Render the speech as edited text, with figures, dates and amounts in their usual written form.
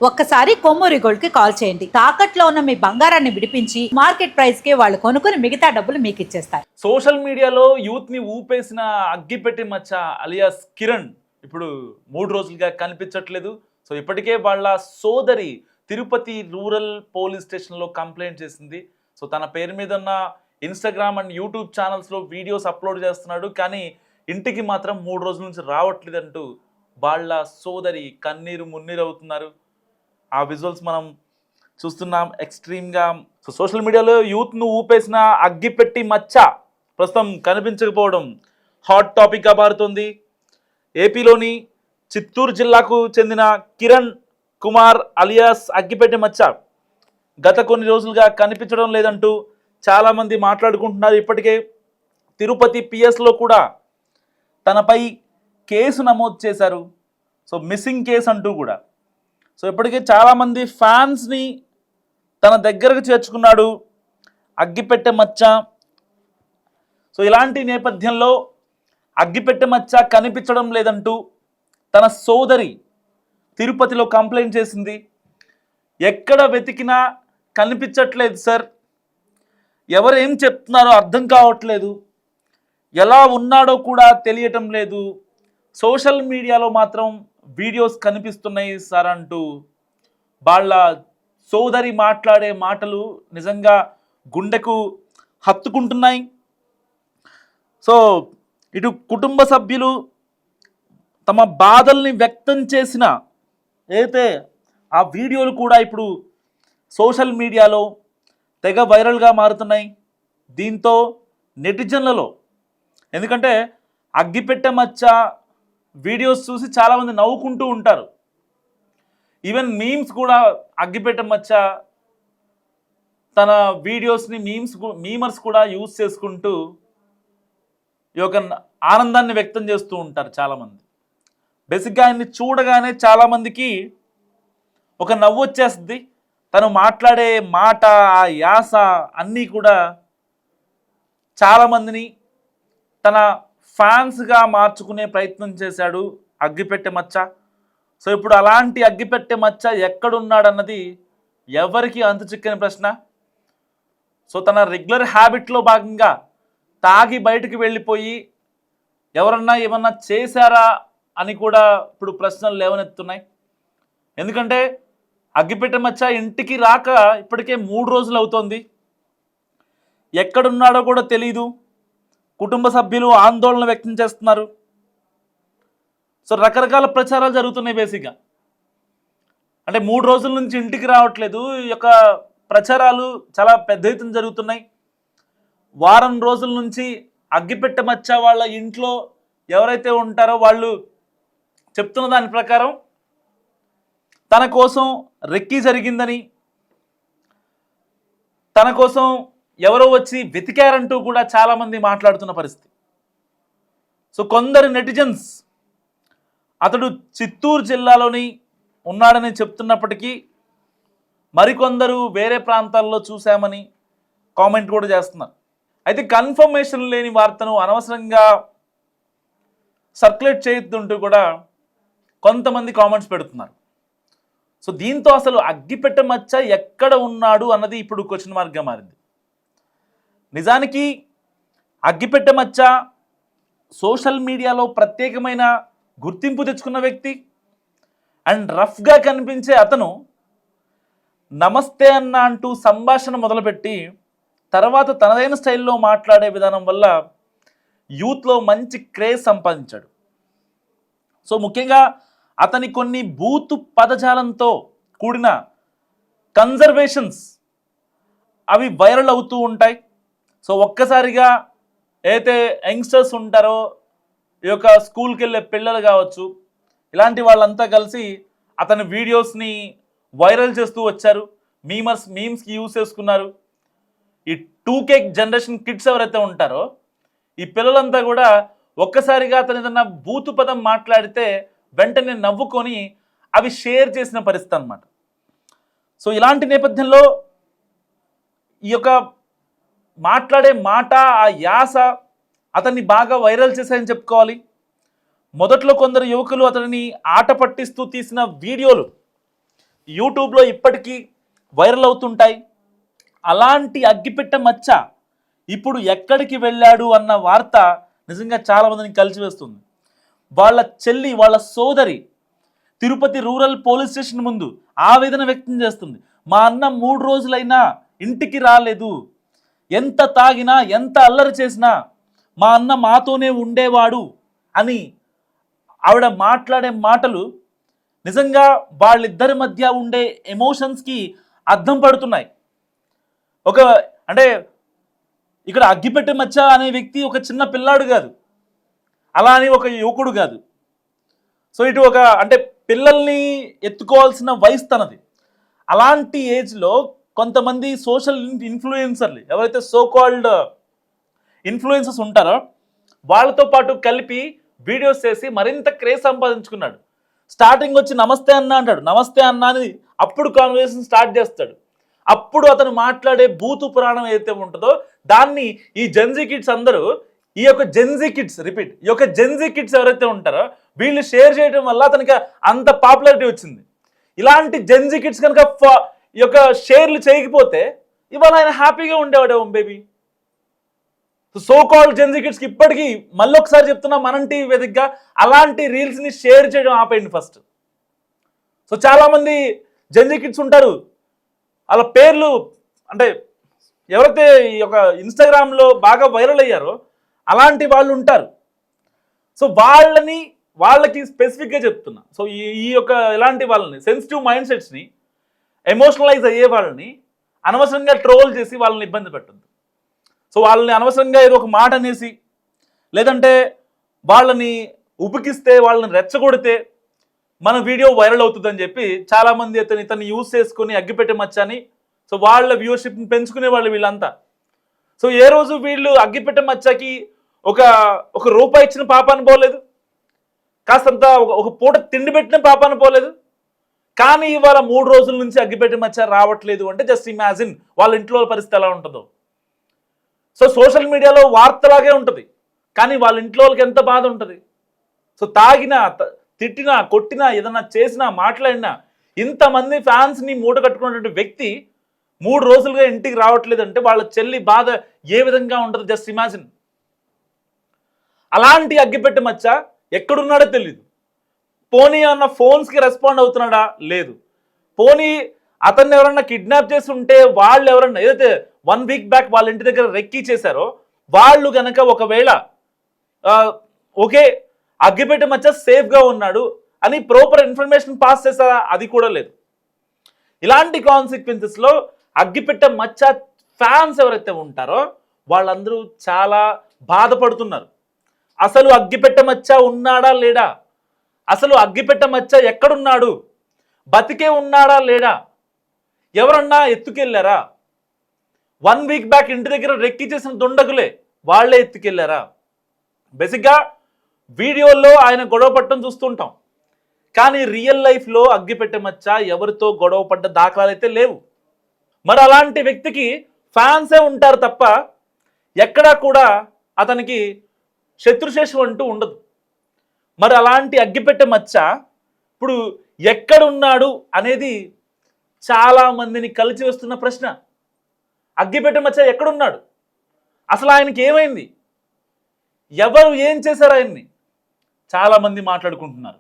ఒక్కసారి కొమ్మూరి గోల్డ్ కి కాల్ చేయండి. తాకట్లో ఉన్న మీ బంగారాన్ని విడిపించి మార్కెట్ ప్రైస్ కి వాళ్ళు కొనుక్కుని మిగతా డబ్బులు మీకు ఇచ్చేస్తారు. సోషల్ మీడియాలో యూత్ ని ఊపేసిన అగ్గిపెట్టి మచ్చ అలియాస్ కిరణ్ ఇప్పుడు 3 రోజులుగా కనిపించట్లేదు. సో ఇప్పటికే వాళ్ళ సోదరి తిరుపతి రూరల్ పోలీస్ స్టేషన్లో కంప్లైంట్ చేసింది. సో తన పేరు మీద ఉన్న ఇన్స్టాగ్రామ్ అండ్ యూట్యూబ్ ఛానల్స్లో వీడియోస్ అప్లోడ్ చేస్తున్నాడు, కానీ ఇంటికి మాత్రం 3 రోజుల నుంచి రావట్లేదంటూ వాళ్ళ సోదరి కన్నీరు మున్నీరు అవుతున్నారు. ఆ విజువల్స్ మనం చూస్తున్నాం ఎక్స్ట్రీమ్గా. సో సోషల్ మీడియాలో యూత్ను ఊపేసిన అగ్గిపెట్టి మచ్చ ప్రస్తుతం కనిపించకపోవడం హాట్ టాపిక్గా మారుతుంది. ఏపీలోని చిత్తూరు జిల్లాకు చెందిన కిరణ్ కుమార్ అలియాస్ అగ్గిపెట్టి మచ్చ గత కొన్ని రోజులుగా కనిపించడం లేదంటూ చాలామంది మాట్లాడుకుంటున్నారు. ఇప్పటికే తిరుపతి పిఎస్లో కూడా తనపై కేసు నమోదు చేశారు. సో మిస్సింగ్ కేసు అంటూ కూడా. సో ఇప్పటికే చాలామంది ఫ్యాన్స్ని తన దగ్గరకు చేర్చుకున్నాడు అగ్గిపెట్టె మచ్చ. సో ఇలాంటి నేపథ్యంలో అగ్గిపెట్టె మచ్చ కనిపించడం లేదంటూ తన సోదరి తిరుపతిలో కంప్లైంట్ చేసింది. ఎక్కడ వెతికినా కనిపించట్లేదు సార్, ఎవరు ఏం చెప్తున్నారో అర్థం కావట్లేదు, ఎలా ఉన్నాడో కూడా తెలియటం లేదు, సోషల్ మీడియాలో మాత్రం వీడియోస్ కనిపిస్తున్నాయి సార్ అంటూ వాళ్ళ సోదరి మాట్లాడే మాటలు నిజంగా గుండెకు హత్తుకుంటున్నాయి. సో ఇటు కుటుంబ సభ్యులు తమ బాధల్ని వ్యక్తం చేసిన అయితే ఆ వీడియోలు కూడా ఇప్పుడు సోషల్ మీడియాలో తెగ వైరల్గా మారుతున్నాయి. దీంతో నెటిజన్లలో, ఎందుకంటే అగ్గిపెట్టె మచ్చ వీడియోస్ చూసి చాలామంది నవ్వుకుంటూ ఉంటారు. ఈవెన్ మీమ్స్ కూడా అగ్గిపెట్టె మచ్చ తన వీడియోస్ని మీమర్స్ కూడా యూజ్ చేసుకుంటూ ఈ యొక్క ఆనందాన్ని వ్యక్తం చేస్తూ ఉంటారు చాలామంది. బేసిక్గా ఆయన్ని చూడగానే చాలామందికి ఒక నవ్వు వచ్చేస్తుంది. తను మాట్లాడే మాట, ఆ యాస అన్నీ కూడా చాలామందిని తన ఫ్యాన్స్గా మార్చుకునే ప్రయత్నం చేశాడు అగ్గిపెట్టె మచ్చ. సో ఇప్పుడు అలాంటి అగ్గిపెట్టె మచ్చ ఎక్కడున్నాడన్నది ఎవరికి అంతు చిక్కని ప్రశ్న. సో తన రెగ్యులర్ హ్యాబిట్లో భాగంగా తాగి బయటికి వెళ్ళిపోయి ఎవరన్నా ఏమన్నా చేశారా అని కూడా ఇప్పుడు ప్రశ్నలు లేవనెత్తున్నాయి. ఎందుకంటే అగ్గిపెట్టె మచ్చ ఇంటికి రాక ఇప్పటికే 3 రోజులు అవుతోంది. ఎక్కడున్నాడో కూడా తెలీదు. కుటుంబ సభ్యులు ఆందోళన వ్యక్తం చేస్తున్నారు. సో రకరకాల ప్రచారాలు జరుగుతున్నాయి. బేసిక్గా అంటే 3 రోజుల నుంచి ఇంటికి రావట్లేదు. ఈ యొక్క ప్రచారాలు చాలా పెద్ద ఎత్తున జరుగుతున్నాయి. వారం రోజుల నుంచి అగ్గిపెట్టె మచ్చ వాళ్ళ ఇంట్లో ఎవరైతే ఉంటారో వాళ్ళు చెప్తున్న దాని ప్రకారం తన కోసం రెక్కీ జరిగిందని, తన కోసం ఎవరో వచ్చి వెతికారంటూ కూడా చాలామంది మాట్లాడుతున్న పరిస్థితి. సో కొందరు నెటిజన్స్ అతడు చిత్తూరు జిల్లాలోని ఉన్నాడని చెప్తున్నప్పటికీ మరికొందరు వేరే ప్రాంతాల్లో చూశామని కామెంట్ కూడా చేస్తున్నారు. అయితే కన్ఫర్మేషన్ లేని వార్తను అనవసరంగా సర్క్యులేట్ చేయొద్దంటూ కూడా కొంతమంది కామెంట్స్ పెడుతున్నారు. సో దీంతో అసలు అగ్గిపెట్టె మచ్చ ఎక్కడ ఉన్నాడు అన్నది ఇప్పుడు క్వశ్చన్ మార్క్గా మారింది. నిజానికి అగ్గిపెట్టె మచ్చ సోషల్ మీడియాలో ప్రత్యేకమైన గుర్తింపు తెచ్చుకున్న వ్యక్తి. అండ్ రఫ్గా కనిపించే అతను నమస్తే అన్న అంటూ సంభాషణ మొదలుపెట్టి తర్వాత తనదైన స్టైల్లో మాట్లాడే విధానం వల్ల యూత్లో మంచి క్రేజ్ సంపాదించాడు. సో ముఖ్యంగా అతని కొన్ని బూతు పదజాలంతో కూడిన కన్జర్వేషన్స్ అవి వైరల్ అవుతూ ఉంటాయి. సో ఒక్కసారిగా అయితే యంగ్స్టర్స్ ఉంటారో, ఈ యొక్క స్కూల్కి వెళ్ళే పిల్లలు కావచ్చు, ఇలాంటి వాళ్ళంతా కలిసి అతని వీడియోస్ని వైరల్ చేస్తూ వచ్చారు. మీమ్స్కి యూజ్ చేసుకున్నారు. ఈ 2K జనరేషన్ కిడ్స్ ఎవరైతే ఉంటారో ఈ పిల్లలంతా కూడా ఒక్కసారిగా అతను ఏదన్నా బూతు పదం మాట్లాడితే వెంటనే నవ్వుకొని అవి షేర్ చేసిన పరిస్థితి అన్నమాట. సో ఇలాంటి నేపథ్యంలో ఈ యొక్క మాట్లాడే మాట, ఆ యాస అతన్ని బాగా వైరల్ చేశాయని చెప్పుకోవాలి. మొదట్లో కొందరు యువకులు అతనిని ఆట పట్టిస్తూ తీసిన వీడియోలు యూట్యూబ్లో ఇప్పటికీ వైరల్ అవుతుంటాయి. అలాంటి అగ్గిపెట్టె మచ్చ ఇప్పుడు ఎక్కడికి వెళ్ళాడు అన్న వార్త నిజంగా చాలామందిని కలిసివేస్తుంది. వాళ్ళ చెల్లి, వాళ్ళ సోదరి తిరుపతి రూరల్ పోలీస్ స్టేషన్ ముందు ఆవేదన వ్యక్తం చేస్తుంది. మా అన్న 3 రోజులైనా ఇంటికి రాలేదు, ఎంత తాగినా ఎంత అల్లరి చేసినా మా అన్న మాతోనే ఉండేవాడు అని ఆవిడ మాట్లాడే మాటలు నిజంగా వాళ్ళిద్దరి మధ్య ఉండే ఎమోషన్స్కి అద్దం పడుతున్నాయి. అంటే ఇక్కడ అగ్గిపెట్టె మచ్చ అనే వ్యక్తి ఒక చిన్న పిల్లాడు కాదు, అలా అని ఒక యువకుడు కాదు. సో ఇటు అంటే పిల్లల్ని ఎత్తుకోవాల్సిన వయసు తనది. అలాంటి ఏజ్లో కొంతమంది సోషల్ ఇన్ఫ్లుయెన్సర్లు, ఎవరైతే సో కాల్డ్ ఇన్ఫ్లుయెన్సర్స్ ఉంటారో వాళ్ళతో పాటు కలిపి వీడియోస్ చేసి మరింత క్రేజ్ సంపాదించుకున్నాడు. స్టార్టింగ్ వచ్చి నమస్తే అన్న అంటాడు, నమస్తే అన్న అని అప్పుడు కాన్వర్సేషన్ స్టార్ట్ చేస్తాడు. అప్పుడు అతను మాట్లాడే బూతు పురాణం ఏదైతే ఉంటుందో దాన్ని ఈ జెన్జీ కిడ్స్ అందరూ, ఈ యొక్క జెన్జీ కిడ్స్ ఎవరైతే ఉంటారో వీళ్ళు షేర్ చేయడం వల్ల అతనికి అంత పాపులారిటీ వచ్చింది. ఇలాంటి జెన్జీ కిడ్స్ కనుక ఈ యొక్క షేర్లు చేయకపోతే ఇవాళ ఆయన హ్యాపీగా ఉండేవాడేమో బేబీ. సో కాల్డ్ జెన్జీ కిడ్స్కి ఇప్పటికీ మళ్ళీ ఒకసారి చెప్తున్నా, మనం టీవీ వేదికగా అలాంటి రీల్స్ని షేర్ చేయడం ఆపేయండి ఫస్ట్. సో చాలామంది జెన్జీ కిడ్స్ ఉంటారు, వాళ్ళ పేర్లు అంటే ఎవరైతే ఈ యొక్క ఇన్స్టాగ్రామ్లో బాగా వైరల్ అయ్యారో అలాంటి వాళ్ళు ఉంటారు. సో వాళ్ళకి స్పెసిఫిక్గా చెప్తున్నా. సో ఈ యొక్క ఇలాంటి వాళ్ళని, సెన్సిటివ్ మైండ్ సెట్స్ని, ఎమోషనలైజ్ అయ్యే వాళ్ళని అనవసరంగా ట్రోల్ చేసి వాళ్ళని ఇబ్బంది పెట్టద్దు. సో వాళ్ళని అనవసరంగా ఏదో ఒక మాట అనేసి, లేదంటే వాళ్ళని ఉపికిస్తే, వాళ్ళని రెచ్చగొడితే మన వీడియో వైరల్ అవుతుందని చెప్పి చాలామంది ఇతన్ని యూజ్ చేసుకుని అగ్గిపెట్టె మచ్చని, సో వాళ్ళ వ్యూవర్షిప్ని పెంచుకునే వాళ్ళు వీళ్ళంతా. సో ఏ రోజు వీళ్ళు అగ్గిపెట్టె మచ్చకి ఒక రూపాయి ఇచ్చిన పాపాన్ని పోలేదు, కాస్తంత ఒక పూట తిండి పెట్టిన పాపాన్ని పోలేదు. కానీ ఇవాళ 3 రోజుల నుంచి అగ్గిపెట్టె మచ్చ రావట్లేదు అంటే జస్ట్ ఇమాజిన్ వాళ్ళ ఇంట్లో పరిస్థితి ఎలా ఉంటుందో. సో సోషల్ మీడియాలో వార్తలాగే ఉంటుంది, కానీ వాళ్ళ ఇంట్లో వాళ్ళకి ఎంత బాధ ఉంటుంది. సో తాగినా, తిట్టినా, కొట్టినా, ఏదన్నా చేసినా, మాట్లాడినా ఇంతమంది ఫ్యాన్స్ని మూట కట్టుకున్నటువంటి వ్యక్తి 3 రోజులుగా ఇంటికి రావట్లేదు అంటే వాళ్ళ చెల్లి బాధ ఏ విధంగా ఉంటుంది జస్ట్ ఇమాజిన్. అలాంటి అగ్గిపెట్టె మచ్చ ఎక్కడున్నాడో తెలియదు. పోనీ అన్న ఫోన్స్కి రెస్పాండ్ అవుతున్నాడా? లేదు. పోనీ అతన్ని ఎవరన్నా కిడ్నాప్ చేసి ఉంటే వాళ్ళు ఎవరన్నా, ఏదైతే 1 వీక్ బ్యాక్ వాళ్ళ ఇంటి దగ్గర రెక్కీ చేశారో వాళ్ళు గనక ఒకవేళ ఓకే అగ్గిపెట్టె మచ్చ సేఫ్గా ఉన్నాడు అని ప్రాపర్ ఇన్ఫర్మేషన్ పాస్ చేశారా? అది కూడా లేదు. ఇలాంటి కాన్సిక్వెన్సెస్లో అగ్గిపెట్టె మచ్చ ఫ్యాన్స్ ఎవరైతే ఉంటారో వాళ్ళందరూ చాలా బాధపడుతున్నారు. అసలు అగ్గిపెట్టె మచ్చ ఉన్నాడా లేడా? అసలు అగ్గిపెట్టె మచ్చ ఎక్కడున్నాడు? బతికే ఉన్నాడా లేడా? ఎవరన్నా ఎత్తుకెళ్ళారా? 1 వీక్ బ్యాక్ ఇంటి దగ్గర రెక్కి చేసిన దుండగులే వాళ్ళే ఎత్తుకెళ్ళారా? బేసిక్గా వీడియోల్లో ఆయన గొడవ పట్టడం చూస్తుంటాం, కానీ రియల్ లైఫ్లో అగ్గిపెట్టె మచ్చ ఎవరితో గొడవ పడ్డ దాఖలాలు అయితే లేవు. మరి అలాంటి వ్యక్తికి ఫ్యాన్సే ఉంటారు తప్ప ఎక్కడా కూడా అతనికి శత్రుశేషం అంటూ ఉండదు. మరి అలాంటి అగ్గిపెట్టె మచ్చ ఇప్పుడు ఎక్కడున్నాడు అనేది చాలా మందిని కలిసి వస్తున్న ప్రశ్న. అగ్గిపెట్టె మచ్చ ఎక్కడున్నాడు? అసలు ఆయనకి ఏమైంది? ఎవరు ఏం చేశారు ఆయన్ని? చాలామంది మాట్లాడుకుంటున్నారు.